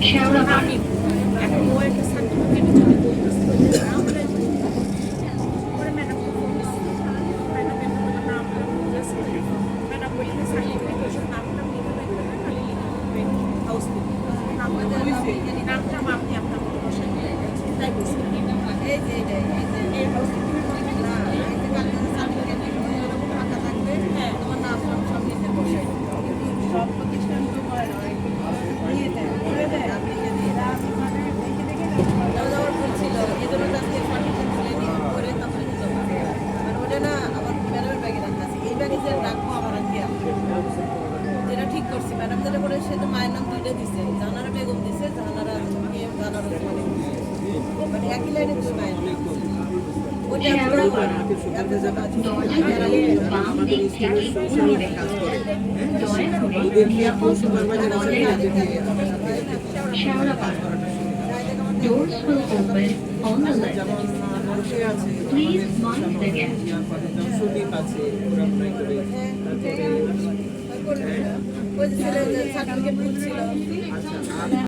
শ্যাওড়াপাড়া। এখন ও একটা সার্টিফিকেটের জন্য বলতেছে আমরা পরে ম্যাডামকে ফোন দিচ্ছি। ম্যাডাম এমন আমার নাম বলতেছে, ম্যাডাম বললে সার্টিফিকেট ওসব নামটা লিখে রাখবে, খালি লিখে রাখবে হাউস থেকে নামটা আপনি আপনার মতো বসাই তাই বলছি। এই হাউস থেকে সব প্রতিষ্ঠান তো হয় না, নিয়ে দেয় করে দেয় আপনি যদি বলছিল এই জন্য তাকে সার্টিফিকেট তুলে নিয়ে করে তারপরে দিতে হবে। মানে ওটা না আমার ম্যাডামের ব্যাগে রাখা আছে, এই ব্যাগে যে রাখবো আমার আর কি যেটা ঠিক করছি ম্যাডাম যেটা করে সে তো মায়ের নাম দুইটা দিছে, জানারা বেগম দিছে, জানারা মানে একই লাইনে দিচ্ছে মায়ের নাম। ওইটা Doors will open on the left. Please mind the gap. Certificate